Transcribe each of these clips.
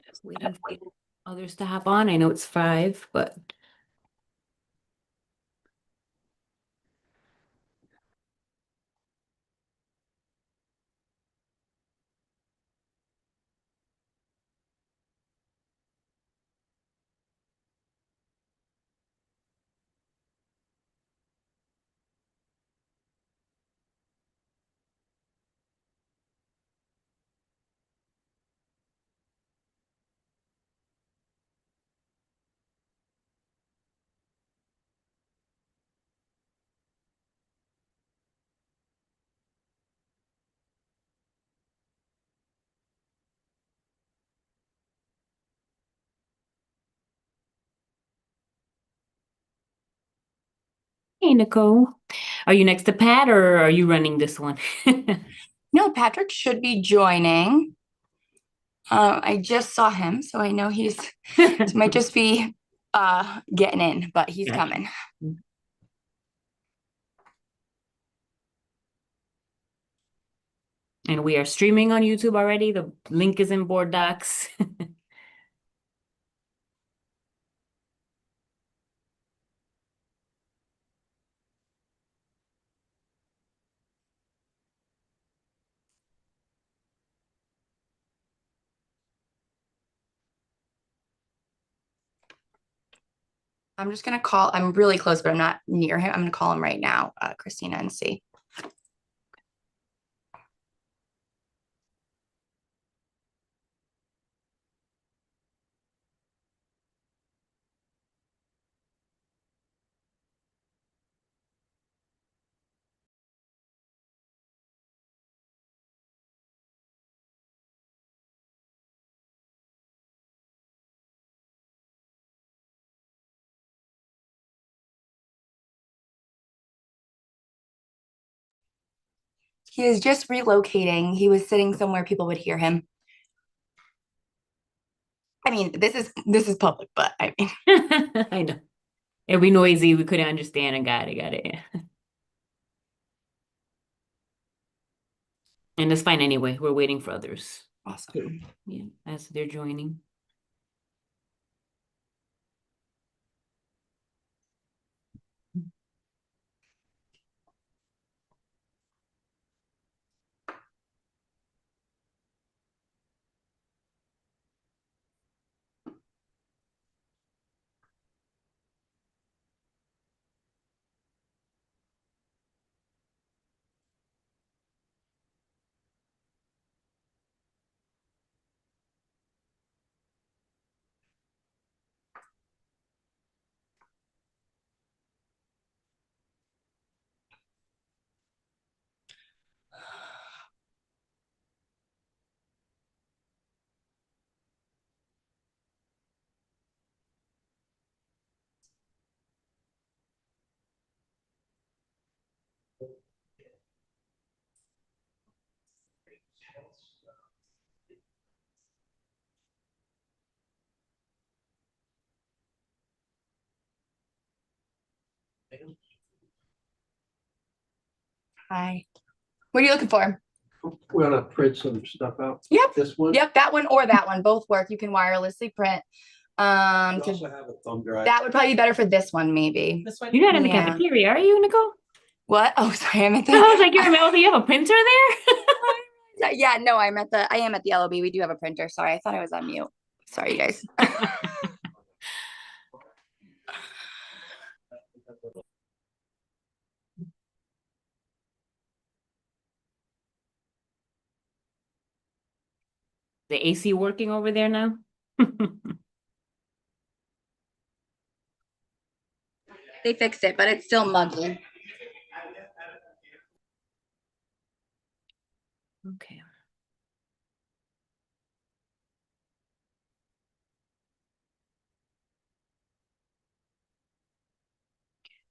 Just waiting for others to hop on. I know it's 5, but. Hey, Nicole. Are you next to Pat or are you running this one? No, Patrick should be joining. I just saw him, so I know he's might just be getting in, but he's Gotcha. coming. And we are streaming on YouTube already. The link is in board docs. I'm just gonna call. I'm really close, but I'm not near him. I'm gonna call him right now, Christina, and see. He is just relocating. He was sitting somewhere people would hear him. I mean, this is public, but I mean, I know. It'll be noisy. We couldn't understand and got it. Yeah. And it's fine anyway. We're waiting for others. awesome. Yeah, as they're joining. Hi. What are you looking for? We're gonna print some stuff out. Yep. This one. Yep, that one or that one, both work. You can wirelessly print. We 'Cause also have a thumb drive. that would probably be better for this one, maybe. This one? You're not in the Yeah. cafeteria, are you, Nicole? What? Oh, sorry, I'm at the. I was like, you have a printer there? Yeah, no, I am at the LOB. We do have a printer. Sorry, I thought I was on mute. Sorry, you guys. The AC working over there now? They fixed it, but it's still muggy. Okay.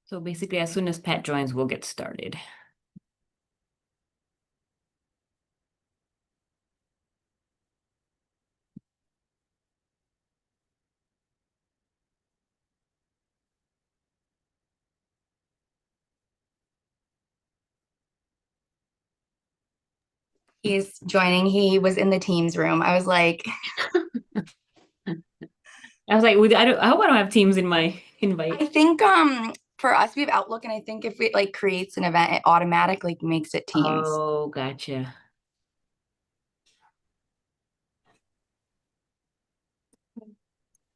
So basically, as soon as Pat joins, we'll get started. He's joining. He was in the Teams room. I was like, I was like, I hope I don't have Teams in my invite. I think for us we have Outlook, and I think if it like creates an event, it automatically makes it Teams. Oh, gotcha.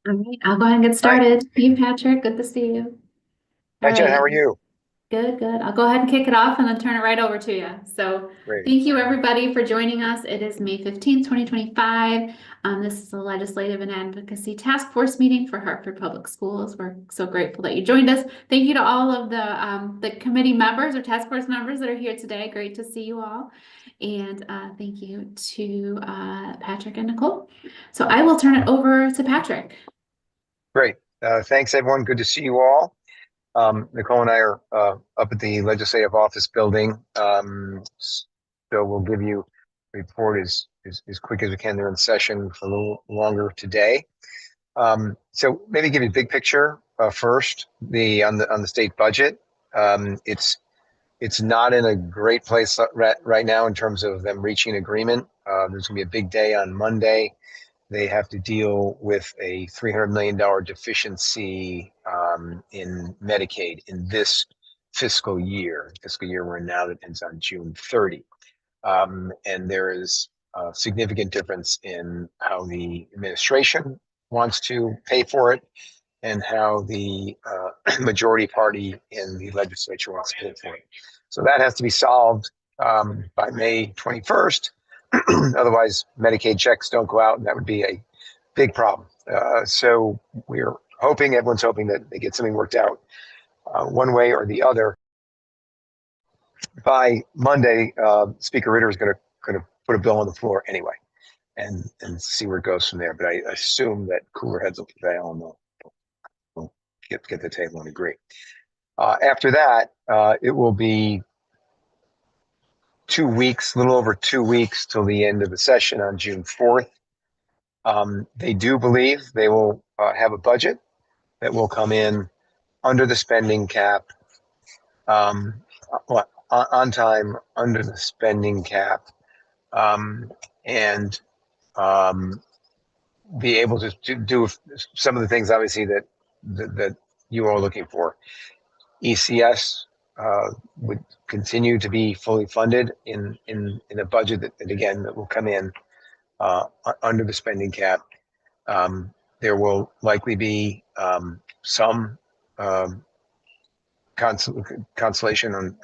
All right, I'll go ahead and get Hi. started. You, Patrick, good to see you. All Hi, Jen. right, How are you? good, good. I'll go ahead and kick it off and then turn it right over to you. So Great. thank you everybody for joining us. It is May 15th, 2025. This is the Legislative and Advocacy Task Force meeting for Hartford Public Schools. We're so grateful that you joined us. Thank you to all of the committee members or task force members that are here today. Great to see you all. And thank you to Patrick and Nicole. So I will turn it over to Patrick. Great. Thanks, everyone. Good to see you all. Nicole and I are up at the Legislative Office building. So we'll give you a report as quick as we can. They're in session for a little longer today. So maybe give you a big picture first. On the state budget, it's not in a great place right now in terms of them reaching agreement. There's gonna be a big day on Monday. They have to deal with a $300 million deficiency in Medicaid in this fiscal year we're in now that ends on June 30. And there is a significant difference in how the administration wants to pay for it and how the majority party in the legislature wants to pay for it. So that has to be solved by May 21st. Otherwise, Medicaid checks don't go out, and that would be a big problem. So everyone's hoping that they get something worked out one way or the other. By Monday, Speaker Ritter is going to put a bill on the floor anyway, and see where it goes from there. But I assume that cooler heads will prevail, and we'll get the table and agree. After that, it will be 2 weeks, a little over 2 weeks till the end of the session on June 4th. They do believe they will have a budget that will come in under the spending cap, on time, under the spending cap, and be able to do some of the things, obviously, that you are looking for. ECS would continue to be fully funded in a budget that again that will come in under the spending cap. There will likely be some consolation on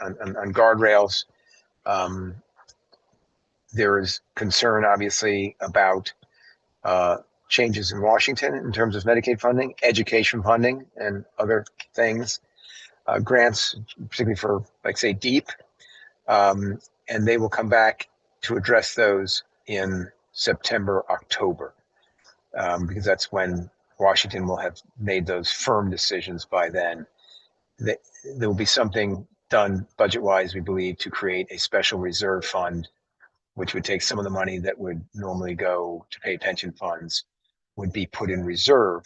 guardrails. There is concern, obviously, about changes in Washington in terms of Medicaid funding, education funding, and other things. Grants, particularly for, like, say, DEEP, and they will come back to address those in September, October, because that's when Washington will have made those firm decisions by then. There will be something done budget-wise, we believe, to create a special reserve fund, which would take some of the money that would normally go to pay pension funds, would be put in reserve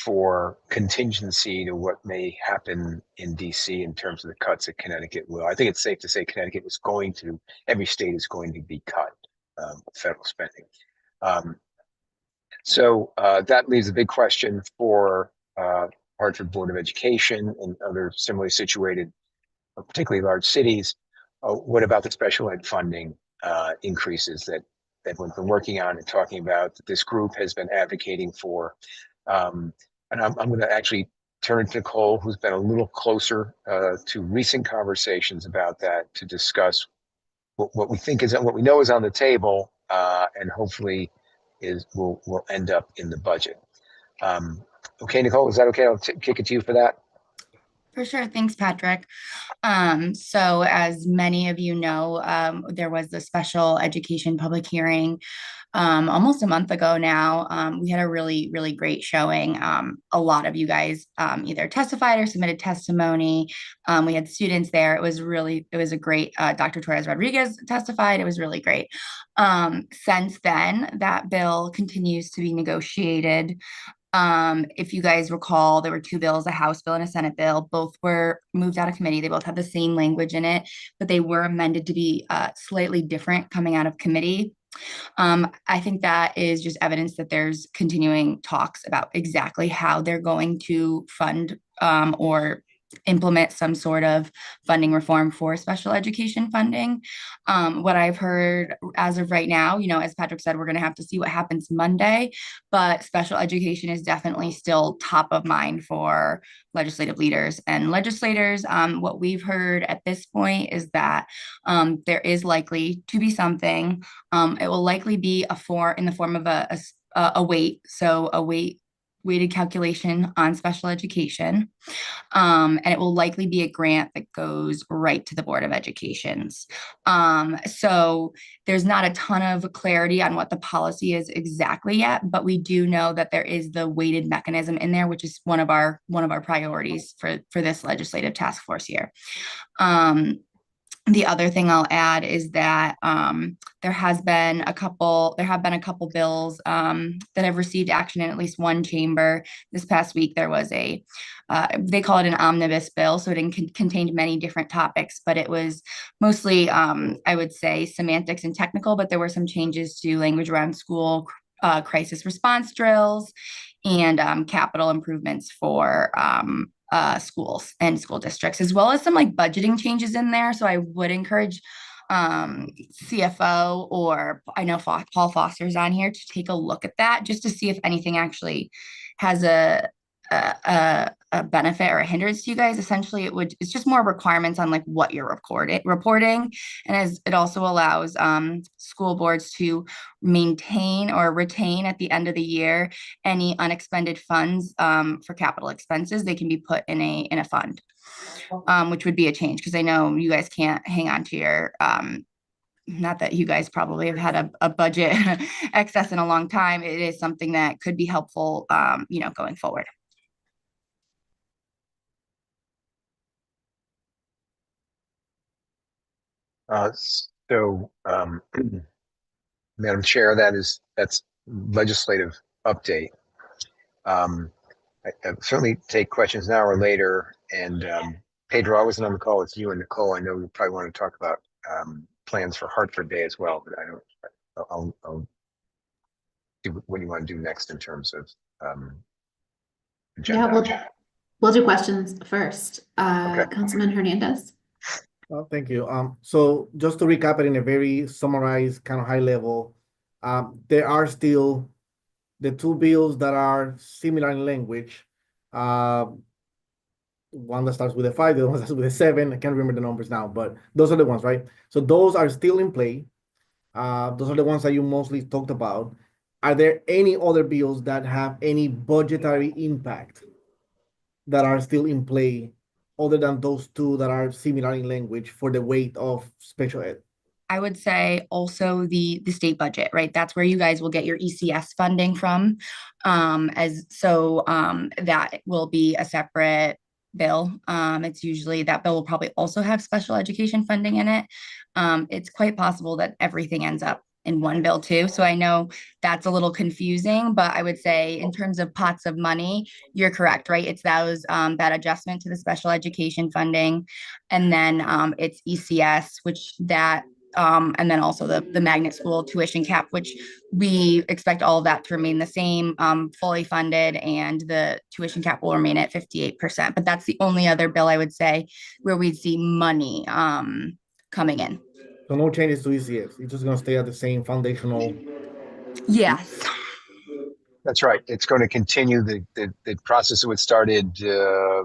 for contingency to what may happen in DC in terms of the cuts that Connecticut will. I think it's safe to say Connecticut was going to, every state is going to be cut federal spending. So that leaves a big question for Hartford Board of Education and other similarly situated, particularly large cities. What about the special ed funding increases that we've been working on and talking about, that this group has been advocating for? And I'm going to actually turn to Nicole, who's been a little closer to recent conversations about that, to discuss what we think is, what we know is on the table, and hopefully will end up in the budget. Okay, Nicole, is that okay? I'll kick it to you for that. For sure. Thanks, Patrick. So as many of you know, there was the special education public hearing almost a month ago now. We had a really, really great showing. A lot of you guys either testified or submitted testimony. We had students there. It was a great, Dr. Torres Rodriguez testified. It was really great. Since then, that bill continues to be negotiated. If you guys recall, there were two bills, a House bill and a Senate bill. Both were moved out of committee. They both had the same language in it, but they were amended to be slightly different coming out of committee. I think that is just evidence that there's continuing talks about exactly how they're going to fund or implement some sort of funding reform for special education funding. What I've heard as of right now, as Patrick said, we're going to have to see what happens Monday, but special education is definitely still top of mind for legislative leaders and legislators. What we've heard at this point is that there is likely to be something. It will likely be in the form of a weighted calculation on special education. And it will likely be a grant that goes right to the Board of Education's. So there's not a ton of clarity on what the policy is exactly yet, but we do know that there is the weighted mechanism in there, which is one of our priorities for this legislative task force here. The other thing I'll add is that there have been a couple bills that have received action in at least one chamber. This past week, there was they call it an omnibus bill, so it contained many different topics, but it was mostly, I would say, semantics and technical, but there were some changes to language around school crisis response drills and capital improvements for schools and school districts, as well as some like budgeting changes in there. So I would encourage CFO, or I know Paul Foster's on here, to take a look at that just to see if anything actually has a benefit or a hindrance to you guys. Essentially, it's just more requirements on like what you're reporting, and as it also allows school boards to maintain or retain at the end of the year any unexpended funds for capital expenses. They can be put in a fund, which would be a change because I know you guys can't hang on to your not that you guys probably have had a budget excess in a long time. It is something that could be helpful, going forward. So, Madam Chair, that's legislative update. I certainly take questions now or later. And Pedro, I wasn't on the call. It's you and Nicole. I know you probably want to talk about plans for Hartford Day as well, but I'll do what you want to do next in terms of agenda. Yeah, we'll do questions first. Okay. Councilman Hernandez. Well, thank you. So just to recap it in a very summarized kind of high level, there are still the two bills that are similar in language. One that starts with a 5, the other one that starts with a 7. I can't remember the numbers now, but those are the ones, right? So those are still in play. Those are the ones that you mostly talked about. Are there any other bills that have any budgetary impact that are still in play other than those two that are similar in language for the weight of special ed? I would say also the state budget, right? That's where you guys will get your ECS funding from. That will be a separate bill. It's usually that bill will probably also have special education funding in it. It's quite possible that everything ends up in one bill too. So I know that's a little confusing, but I would say in terms of pots of money, you're correct, right? It's that adjustment to the special education funding, and then it's ECS, and then also the magnet school tuition cap, which we expect all of that to remain the same, fully funded, and the tuition cap will remain at 58%. But that's the only other bill I would say where we'd see money coming in. So no changes to ECS. It's just going to stay at the same foundational. Yes. That's right. It's going to continue the process that was started how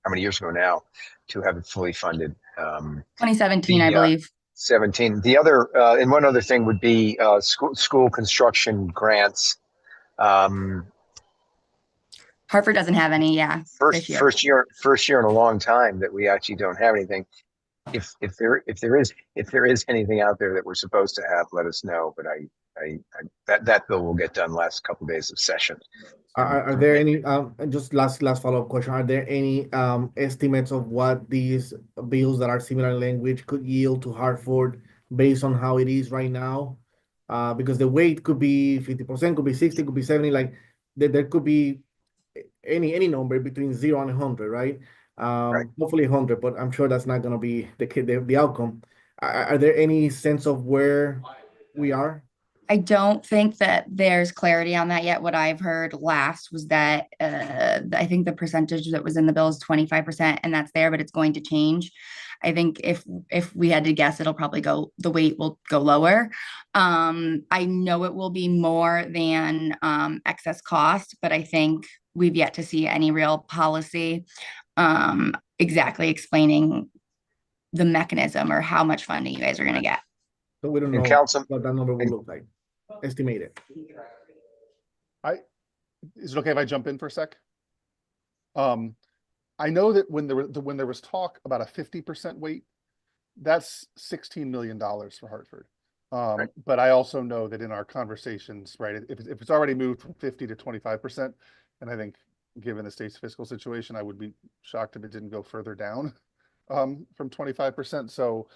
many years ago now to have it fully funded. 2017, I believe. 17. The other and one other thing would be school construction grants. Hartford doesn't have any. Yeah. First year in a long time that we actually don't have anything. If there is anything out there that we're supposed to have, let us know. But that bill will get done last couple of days of session. Are there any just last follow-up question? Are there any estimates of what these bills that are similar in language could yield to Hartford based on how it is right now? Because the weight could be 50%, could be 60, could be 70. Like there could be any number between 0 and 100, right? Right. Hopefully 100, but I'm sure that's not going to be the outcome. Are there any sense of where we are? I don't think that there's clarity on that yet. What I've heard last was that I think the percentage that was in the bill is 25%, and that's there, but it's going to change. I think if we had to guess, it'll probably go, the weight will go lower. I know it will be more than excess cost, but I think we've yet to see any real policy exactly explaining the mechanism or how much funding you guys are going to get. So we don't And know council, what that number will and look like. Estimated. Is it okay if I jump in for a sec? I know that when there was talk about a 50% weight, that's $16 million for Hartford. Right. But I also know that in our conversations, right, if it's already moved from 50 to 25%, and I think given the state's fiscal situation, I would be shocked if it didn't go further down from 25%. So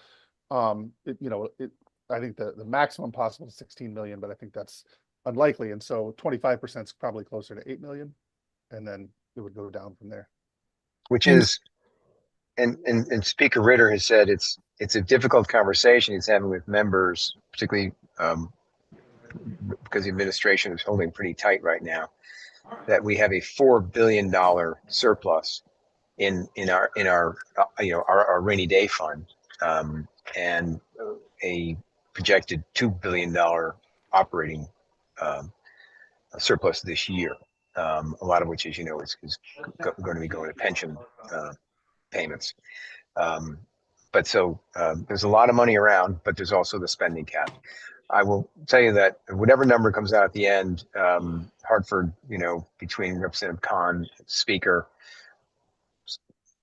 I think the maximum possible is 16 million, but I think that's unlikely. And so 25% is probably closer to 8 million, and then it would go down from there. which And- is, and Speaker Ritter has said it's a difficult conversation he's having with members, particularly because the administration is holding pretty tight right now, that we have a $4 billion surplus in our our rainy day fund, and a projected $2 billion operating surplus this year. A lot of which, as you know, is going to be going to pension payments. But so there's a lot of money around, but there's also the spending cap. I will tell you that whatever number comes out at the end, Hartford, between Representative Khan, Speaker,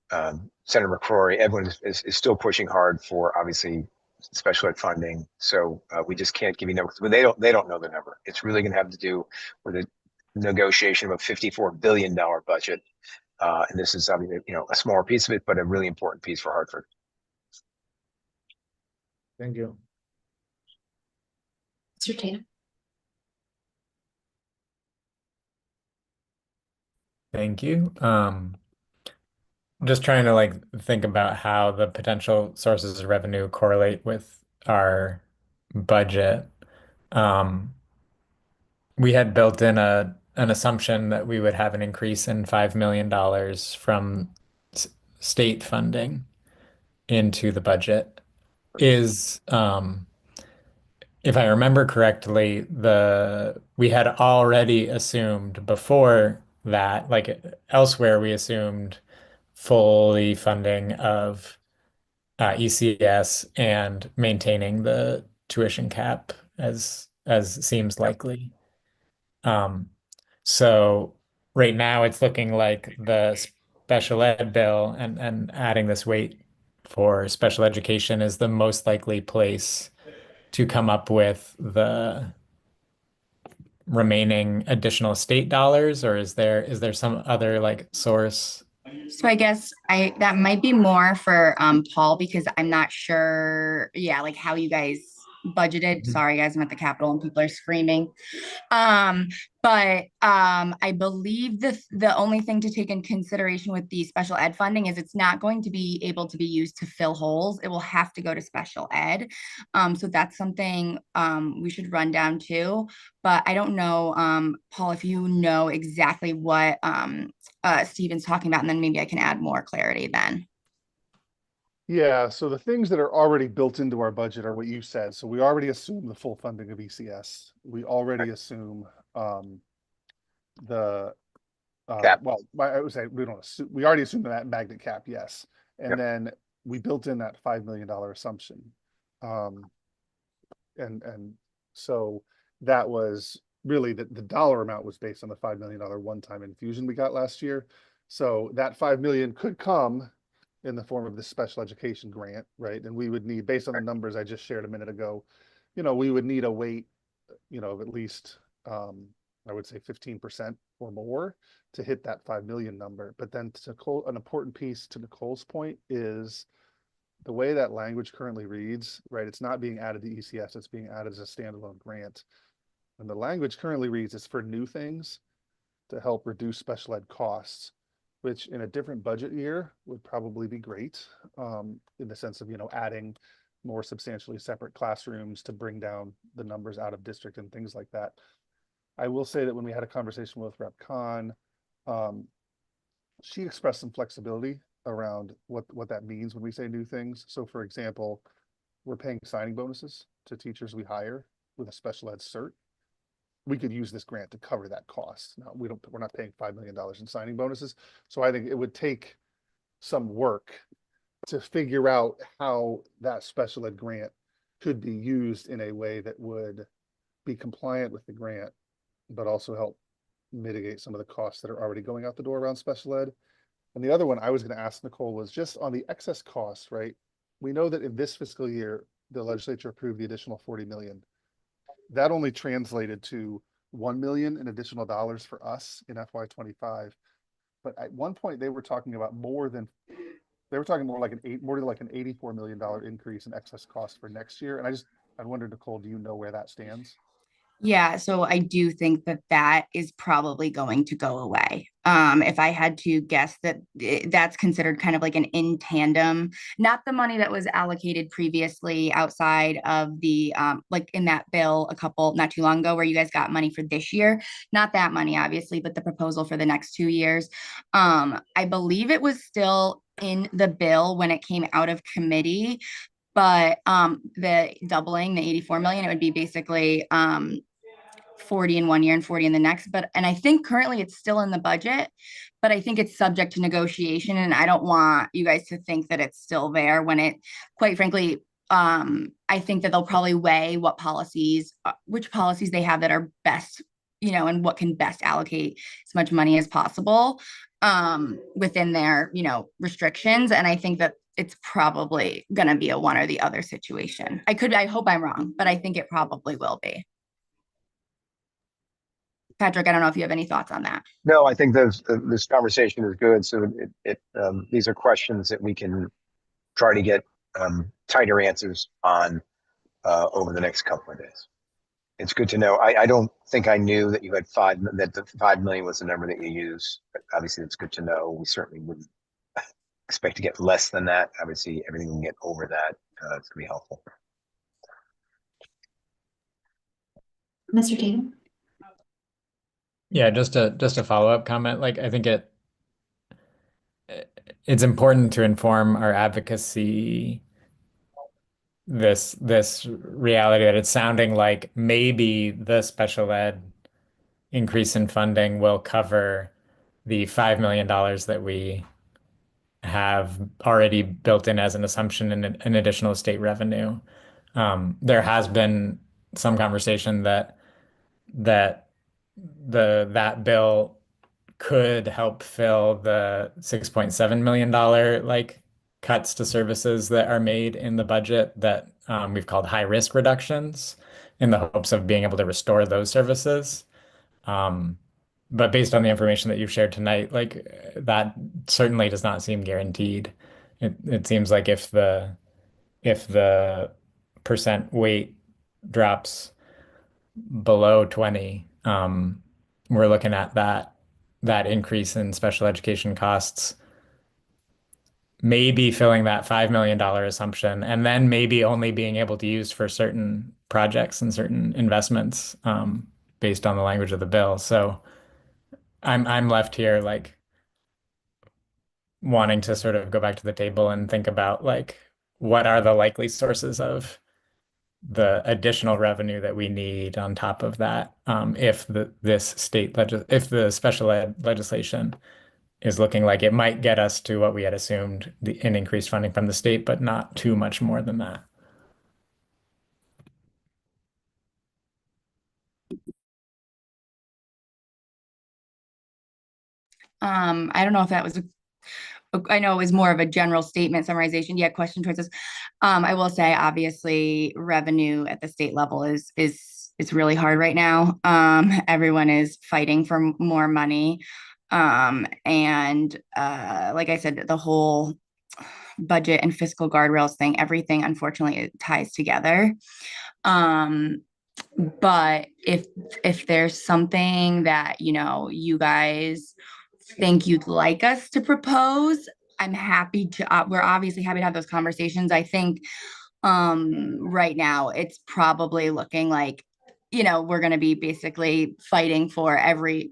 Senator McCrory, everyone is still pushing hard for, obviously, special ed funding. So we just can't give you numbers. But they don't know the number. It's really going to have to do with a negotiation of a $54 billion budget. And this is obviously, a smaller piece of it, but a really important piece for Hartford. Thank you. Mr. Tatum. Thank you. Just trying to think about how the potential sources of revenue correlate with our budget. We had built in an assumption that we would have an increase in $5 million from state funding into the budget. If I remember correctly, we had already assumed before that, elsewhere, we assumed fully funding of ECS and maintaining the tuition cap as seems likely. So right now it's looking like the special ed bill and adding this weight for special education is the most likely place to come up with the remaining additional state dollars, or is there some other source? So I guess that might be more for Paul, because I'm not sure, like how you guys budgeted. Sorry guys, I'm at the Capitol and people are screaming. But I believe the only thing to take in consideration with the special ed funding is it's not going to be able to be used to fill holes. It will have to go to special ed. So that's something we should run down too. But I don't know, Paul, if you know exactly what Steven's talking about, and then maybe I can add more clarity then. Yeah, so the things that are already built into our budget are what you said. So we already assume the full funding of ECS. We already assume the Cap. well, I would say we don't assume, we already assume that magnet cap, yes. And Yep. then we built in that $5 million assumption. And so that was really the dollar amount was based on the $5 million one-time infusion we got last year. So that 5 million could come in the form of this special education grant, right? And we would need, based on the numbers I just shared a minute ago, we would need a weight, of at least, I would say 15% or more to hit that 5 million number. But then an important piece to Nicole's point is the way that language currently reads, right? It's not being added to ECS, it's being added as a standalone grant. And the language currently reads is for new things to help reduce special ed costs, which in a different budget year would probably be great, in the sense of, adding more substantially separate classrooms to bring down the numbers out of district and things like that. I will say that when we had a conversation with Rep. Khan, she expressed some flexibility around what that means when we say new things. So for example, we're paying signing bonuses to teachers we hire with a special ed cert. We could use this grant to cover that cost. Now, we're not paying $5 million in signing bonuses. So I think it would take some work to figure out how that special ed grant could be used in a way that would be compliant with the grant, but also help mitigate some of the costs that are already going out the door around special ed. And the other one I was going to ask Nicole was just on the excess costs, right? We know that in this fiscal year, the legislature approved the additional 40 million. That only translated to 1 million in additional dollars for us in FY25. But at one point they were talking about more like an $84 million increase in excess cost for next year. And I wondered, Nicole, do you know where that stands? Yeah, so I do think that that is probably going to go away. If I had to guess that that's considered kind of like an in tandem, not the money that was allocated previously outside of the, like in that bill not too long ago where you guys got money for this year, not that money, obviously, but the proposal for the next 2 years. I believe it was still in the bill when it came out of committee, but the doubling, the 84 million, it would be basically 40 in 1 year and 40 in the next. And I think currently it's still in the budget, but I think it's subject to negotiation. And I don't want you guys to think that it's still there when it, quite frankly, I think that they'll probably weigh which policies they have that are best, and what can best allocate as much money as possible within their, restrictions. And I think that it's probably going to be a one or the other situation. I hope I'm wrong, but I think it probably will be. Patrick, I don't know if you have any thoughts on that. No, I think this conversation is good. So these are questions that we can try to get tighter answers on over the next couple of days. It's good to know. I don't think I knew that you had that the 5 million was the number that you use. But obviously, it's good to know. We certainly wouldn't expect to get less than that. Obviously, everything we can get over that, it's gonna be helpful. Mr. Tatum? Yeah, just a follow-up comment. Like I think it's important to inform our advocacy this reality that it's sounding like maybe the special ed increase in funding will cover the $5 million that we have already built in as an assumption in an additional state revenue. There has been some conversation that that bill could help fill the $6.7 million like cuts to services that are made in the budget that we've called high risk reductions in the hopes of being able to restore those services. But based on the information that you've shared tonight, like that certainly does not seem guaranteed. It seems like if the percent weight drops below 20, we're looking at that increase in special education costs, maybe filling that $5 million assumption, and then maybe only being able to use for certain projects and certain investments based on the language of the bill. So I'm left here like wanting to sort of go back to the table and think about like what are the likely sources of the additional revenue that we need on top of that if if the special ed legislation is looking like it might get us to what we had assumed in increased funding from the state, but not too much more than that. I don't know if that was I know it was more of a general statement summarization. Yeah, question towards this. I will say, obviously, revenue at the state level is it's really hard right now. Everyone is fighting for more money. And like I said, the whole budget and fiscal guardrails thing, everything, unfortunately, it ties together. But if there's something that, you guys think you'd like us to propose, I'm happy to, we're obviously happy to have those conversations. I think Right now, it's probably looking like, we're going to be basically fighting for every,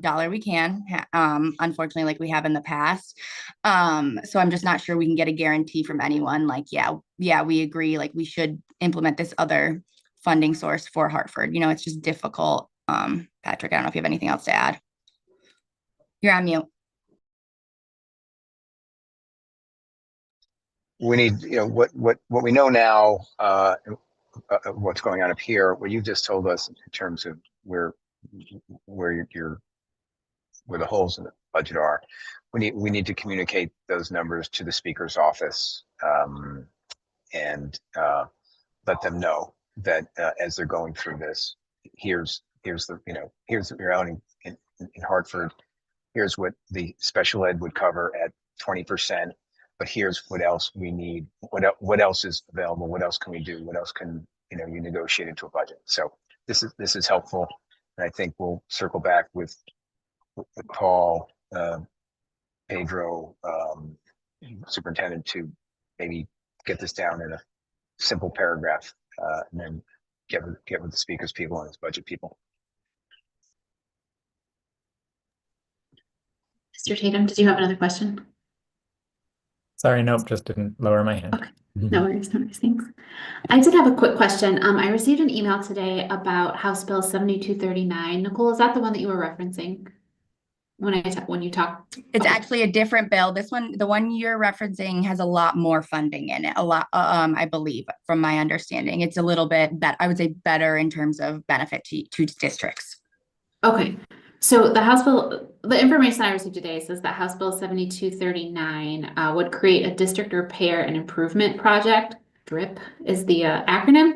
dollar we can, unfortunately, like we have in the past. So I'm just not sure we can get a guarantee from anyone like, yeah, we agree, like we should implement this other funding source for Hartford. It's just difficult. Patrick, I don't know if you have anything else to add. You're on mute. We need, what we know now, what's going on up here, what you just told us in terms of where the holes in the budget are. We need to communicate those numbers to the speaker's office, and let them know that as they're going through this, here's the reality in Hartford. Here's what the special ed would cover at 20%, but here's what else we need. What else is available? What else can we do? What else can you negotiate into a budget? So this is helpful, and I think we'll circle back with Paul, Pedro, superintendent, to maybe get this down in a simple paragraph, and then get with the speaker's people and his budget people. Mr. Tatum, did you have another question? Sorry, nope, just didn't lower my hand. Okay. No worries, thanks. I did have a quick question. I received an email today about House Bill 7239. Nicole, is that the one that you were referencing when you talked? It's actually a different bill. This one, the one you're referencing, has a lot more funding in it. A lot, I believe, from my understanding. It's a little bit better, I would say, better in terms of benefit to districts. Okay. So the information I received today says that House Bill 7239 would create a district repair and improvement project. DRIP is the acronym,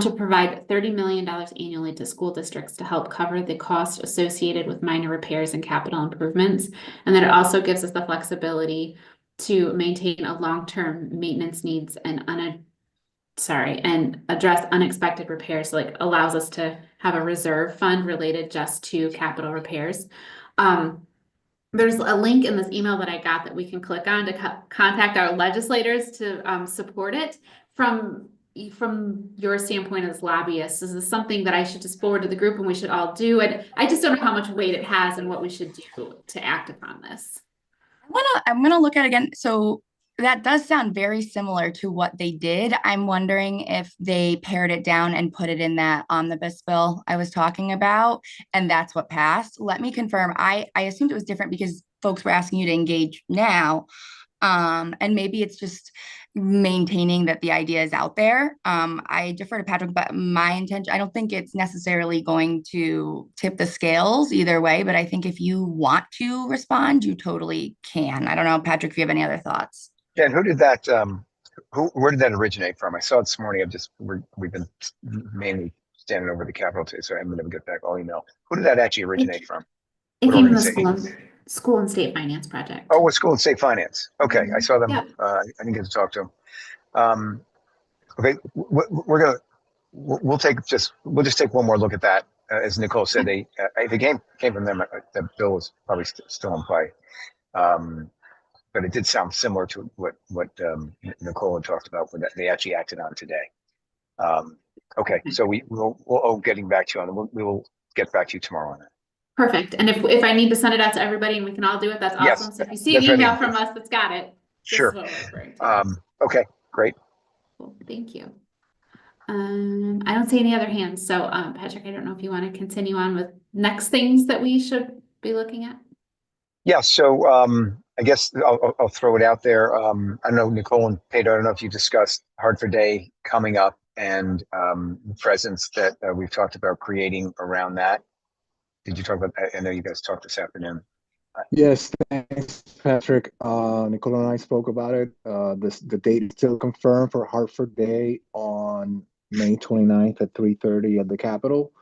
to provide $30 million annually to school districts to help cover the cost associated with minor repairs and capital improvements. And then it also gives us the flexibility to maintain a long-term maintenance needs and address unexpected repairs. So, like, allows us to have a reserve fund related just to capital repairs. There's a link in this email that I got that we can click on to contact our legislators to support it. From your standpoint as lobbyists, is this something that I should just forward to the group and we should all do? And I just don't know how much weight it has and what we should do to act upon this. I'm gonna look at it again. So that does sound very similar to what they did. I'm wondering if they pared it down and put it in that omnibus bill I was talking about, and that's what passed. Let me confirm. I assumed it was different because folks were asking you to engage now. And maybe it's just maintaining that the idea is out there. I defer to Patrick, but my intention, I don't think it's necessarily going to tip the scales either way, but I think if you want to respond, you totally can. I don't know, Patrick, if you have any other thoughts. Yeah, and who did that? Where did that originate from? I saw it this morning. We've been mainly standing over the Capitol today, so I'm going to get back all email. Who did that actually originate from? It What came from the organization? school and state finance project. Oh, what school and state finance? Okay, I saw them. Yeah. I didn't get to talk to them. Okay, we'll just take one more look at that. As Nicole said, they came from them. The bill was probably still in play. But it did sound similar to what Nicole had talked about, when they actually acted on today. Okay, so we'll getting back to you on it. We will get back to you tomorrow on that. Perfect. And if I need to send it out to everybody and we can all do it, that's Yes, awesome. So if you see an that's what I email mean. from us that's got it, this Sure. is what we're referring to. Okay, great. Cool. Thank you. I don't see any other hands. So, Patrick, I don't know if you want to continue on with next things that we should be looking at. Yeah, so I guess I'll throw it out there. I don't know, Nicole and Pedro, I don't know if you discussed Hartford Day coming up and the presence that we've talked about creating around that. Did you talk about that? I know you guys talked this afternoon. Yes, thanks, Patrick. Nicole and I spoke about it. The date is still confirmed for Hartford Day on May 29th at 3:30 at the Capitol.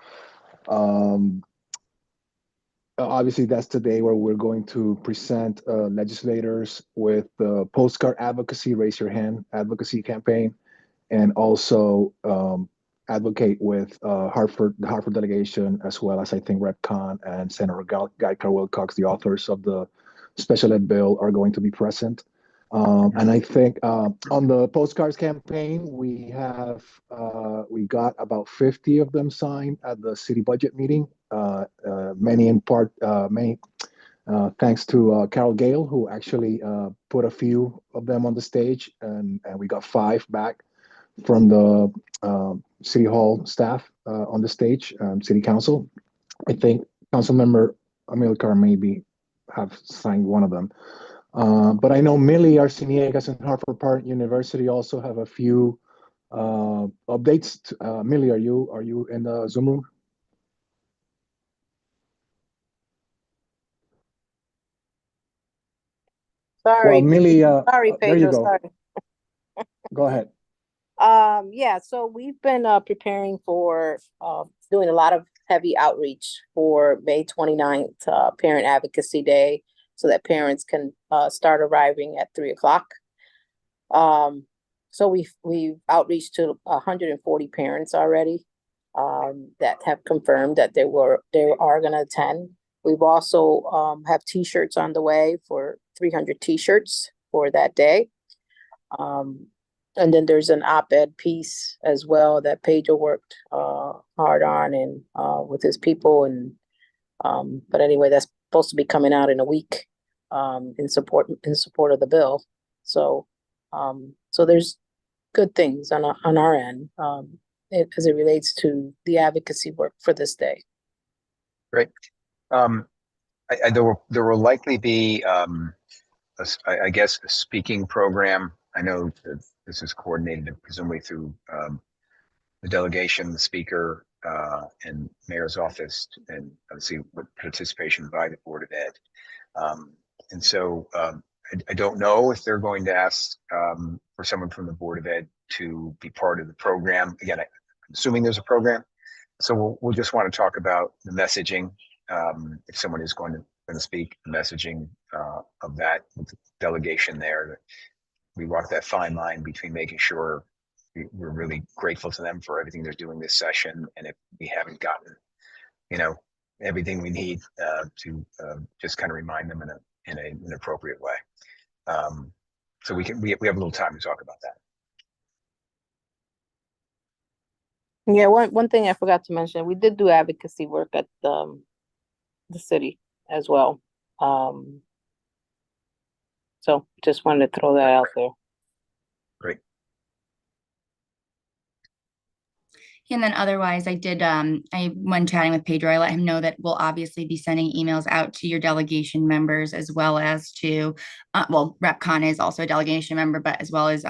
Obviously, that's the day where we're going to present legislators with the postcard advocacy, raise your hand advocacy campaign, and also advocate with the Hartford delegation, as well as I think Rep. Khan and Senator Guy Carr Wilcox, the authors of the special ed bill, are going to be present. And I think on the postcards campaign, we got about 50 of them signed at the city budget meeting. Many in part, many thanks to Carol Gale, who actually put a few of them on the stage, and we got 5 back from the city hall staff on the stage, city council. I think council member Amilcar maybe have signed one of them. But I know Millie Arciniegas and Hartford Park University also have a few updates. Millie, are you in the Zoom room? Well, Sorry, Millie, sorry, there you Pedro, go. sorry. Go ahead. Yeah, so we've been preparing for doing a lot of heavy outreach for May 29th, Parent Advocacy Day, so that parents can start arriving at 3 o'clock. So we've outreached to 140 parents already that have confirmed that they are going to attend. We've also have T-shirts on the way for 300 T-shirts for that day. And then there's an op-ed piece as well that Pedro worked hard on and with his people. And but anyway, that's supposed to be coming out in a week in support of the bill. So so there's good things on our end as it relates to the advocacy work for this day. Great. There will likely be, I guess, a speaking program. I know that this is coordinated presumably through the delegation, the speaker, and mayor's office, and obviously with participation by the Board of Ed. And so I don't know if they're going to ask for someone from the Board of Ed to be part of the program. Again, I'm assuming there's a program. So we'll just want to talk about the messaging. If someone is going to speak, the messaging of that with the delegation there. We walk that fine line between making sure we're really grateful to them for everything they're doing this session, and if we haven't gotten, everything we need to just kind of remind them in an appropriate way. So we have a little time to talk about that. Yeah, one thing I forgot to mention, we did do advocacy work at the city as well. So just wanted to throw that out there. Great. And then otherwise, when chatting with Pedro, I let him know that we'll obviously be sending emails out to your delegation members as well as to, Rep Khan is also a delegation member, but as well as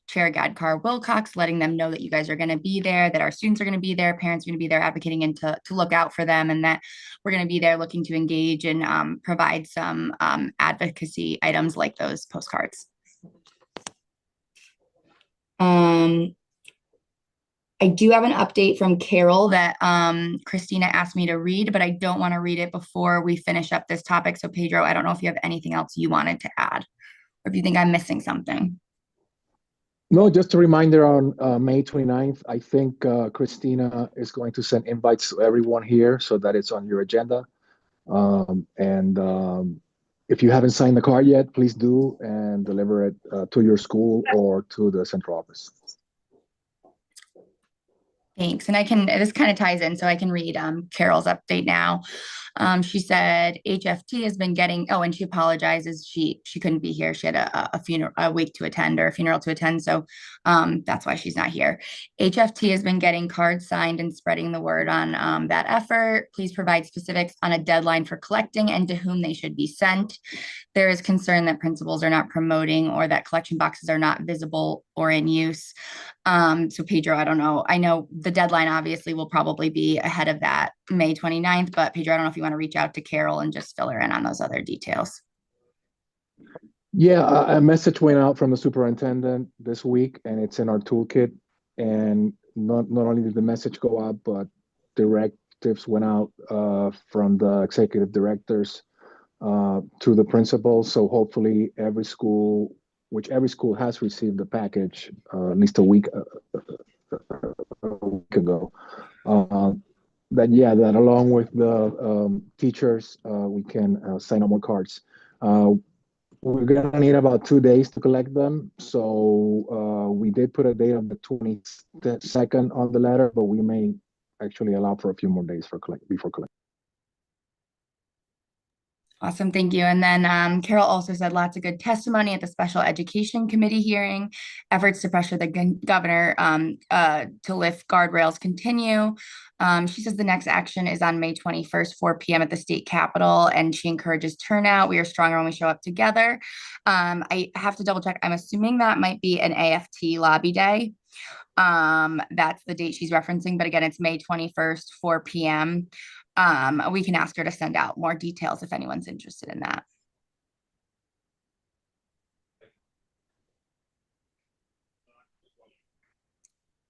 Chair Gadkar Wilcox, letting them know that you guys are going to be there, that our students are going to be there, parents are going to be there advocating and to look out for them, and that we're going to be there looking to engage and provide some advocacy items like those postcards. I do have an update from Carol that Christina asked me to read, but I don't want to read it before we finish up this topic. So Pedro, I don't know if you have anything else you wanted to add, or if you think I'm missing something. No, just a reminder on May 29th, I think Christina is going to send invites to everyone here so that it's on your agenda. If you haven't signed the card yet, please do and deliver it to your school or to the central office. Thanks. And this kind of ties in, so I can read Carol's update now. She said HFT has been getting, and she apologizes. She couldn't be here. She had a wake to attend, or a funeral to attend. So that's why she's not here. HFT has been getting cards signed and spreading the word on that effort. Please provide specifics on a deadline for collecting and to whom they should be sent. There is concern that principals are not promoting or that collection boxes are not visible or in use. So Pedro, I don't know. I know the deadline obviously will probably be ahead of that May 29th, but Pedro, I don't know if you want to reach out to Carol and just fill her in on those other details. Yeah, a message went out from the superintendent this week, and it's in our toolkit. And not only did the message go out, but directives went out from the executive directors to the principals. So hopefully every school has received the package at least a week ago. That along with the teachers, we can sign up more cards. We're gonna need about 2 days to collect them. So we did put a date of the 22nd on the letter, but we may actually allow for a few more days for before collection. Awesome, thank you. And then Carol also said lots of good testimony at the Special Education Committee hearing. Efforts to pressure the governor to lift guardrails continue. She says the next action is on May 21st, 4 p.m. at the state capitol, and she encourages turnout. We are stronger when we show up together. I have to double check. I'm assuming that might be an AFT lobby day. That's the date she's referencing, but again, it's May 21st, 4 p.m. We can ask her to send out more details if anyone's interested in that.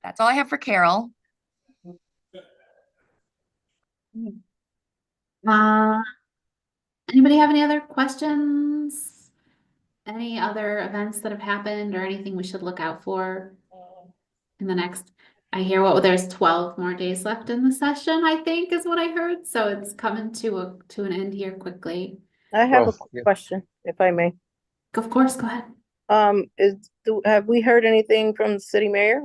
That's all I have for Carol. Anybody have any other questions? Any other events that have happened or anything we should look out for in the next? I hear there's 12 more days left in the session, I think is what I heard. So it's coming to an end here quickly. I have a Well, yeah. question, if I may. Of course, go ahead. Have we heard anything from the city mayor?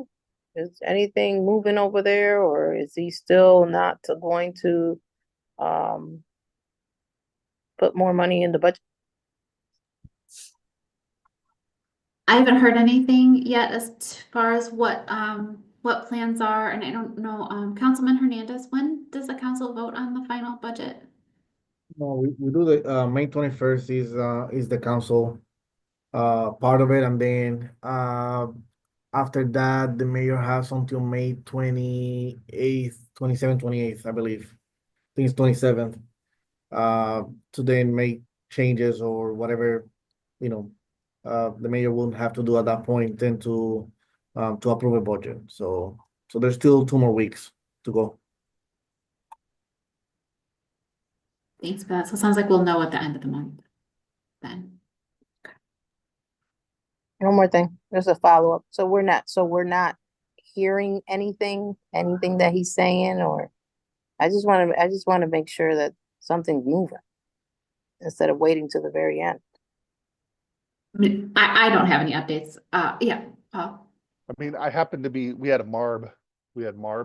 Is anything moving over there, or is he still not going to put more money in the budget? I haven't heard anything yet as far as what plans are, and I don't know, Councilman Hernandez, when does the council vote on the final budget? No, we do the May 21st is the council part of it, and then after that the mayor has until May 28th, 27th, 28th, I believe. I think it's 27th. To then make changes or whatever, the mayor wouldn't have to do at that point then to approve a budget. So there's still 2 more weeks to go. Thanks for that. So it sounds like we'll know at the end of the month then. One more thing, there's a follow-up. So we're not hearing anything that he's saying, or I just want to make sure that something's moving instead of waiting to the very end. I don't have any updates. Yeah, Paul. I mean, we had MARB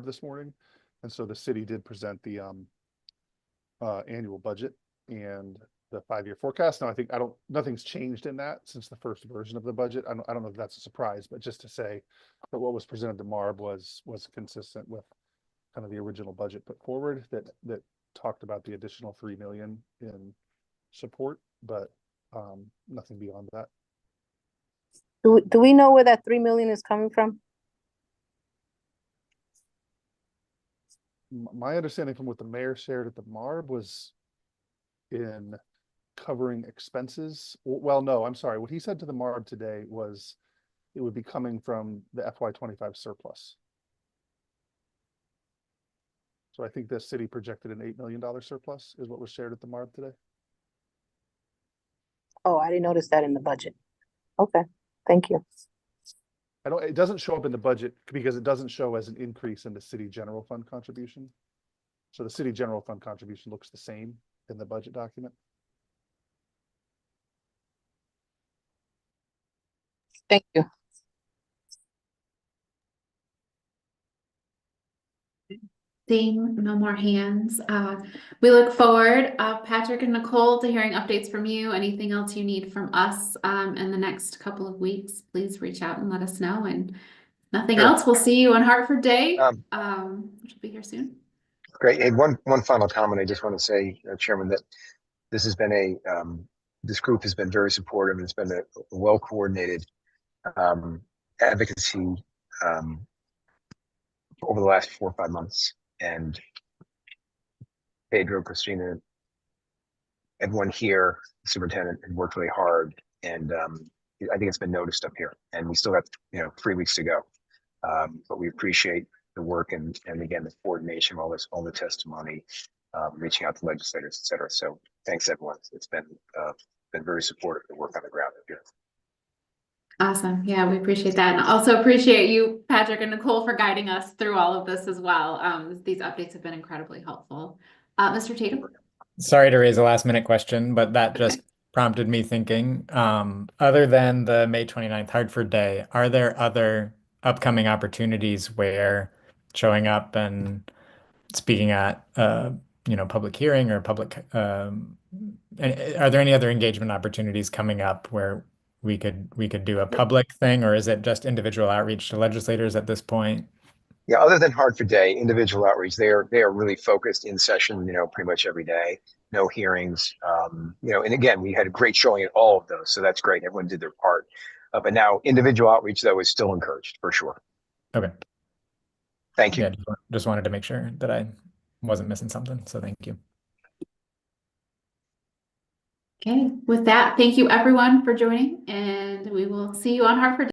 this morning. And so the city did present the annual budget and the 5-year forecast. Now, nothing's changed in that since the first version of the budget. I don't know if that's a surprise, but just to say that what was presented to MARB was consistent with kind of the original budget put forward that talked about the additional 3 million in support, but nothing beyond that. Do we know where that 3 million is coming from? My understanding from what the mayor shared at the MARB was in covering expenses. Well, no, I'm sorry. What he said to the MARB today was it would be coming from the FY25 surplus. So I think the city projected an $8 million surplus is what was shared at the MARB today. Oh, I didn't notice that in the budget. Okay, thank you. It doesn't show up in the budget because it doesn't show as an increase in the city general fund contribution. So the city general fund contribution looks the same in the budget document. Thank you. Seeing no more hands, we look forward, Patrick and Nicole, to hearing updates from you. Anything else you need from us in the next couple of weeks, please reach out and let us know. And nothing Sure. else, we'll see you on Hartford Day, which will be here soon. Great. Hey, one final comment. I just want to say, Chairman, that this has been this group has been very supportive, and it's been a well-coordinated advocacy over the last 4 or 5 months. And Pedro, Christina, everyone here, the superintendent, had worked really hard, and I think it's been noticed up here. And we still have 3 weeks to go, but we appreciate the work and again the coordination, all the testimony, reaching out to legislators, et cetera. So thanks everyone. It's been very supportive of the work on the ground up here. Awesome. Yeah, we appreciate that. And also appreciate you, Patrick and Nicole, for guiding us through all of this as well. These updates have been incredibly helpful. Mr. Tatum? Sorry to raise a last minute question, but that just prompted me thinking, other than the May 29th Hartford Day, are there other upcoming opportunities where showing up and speaking at public hearing or are there any other engagement opportunities coming up where we could do a public thing, or is it just individual outreach to legislators at this point? Yeah, other than Hartford Day, individual outreach, they are really focused in session, pretty much every day. No hearings, and again, we had a great showing at all of those, so that's great. Everyone did their part. But now individual outreach, though, is still encouraged for sure. Okay. Thank you. Yeah, just wanted to make sure that I wasn't missing something. So thank you. Okay, with that, thank you everyone for joining, and we will see you on Hartford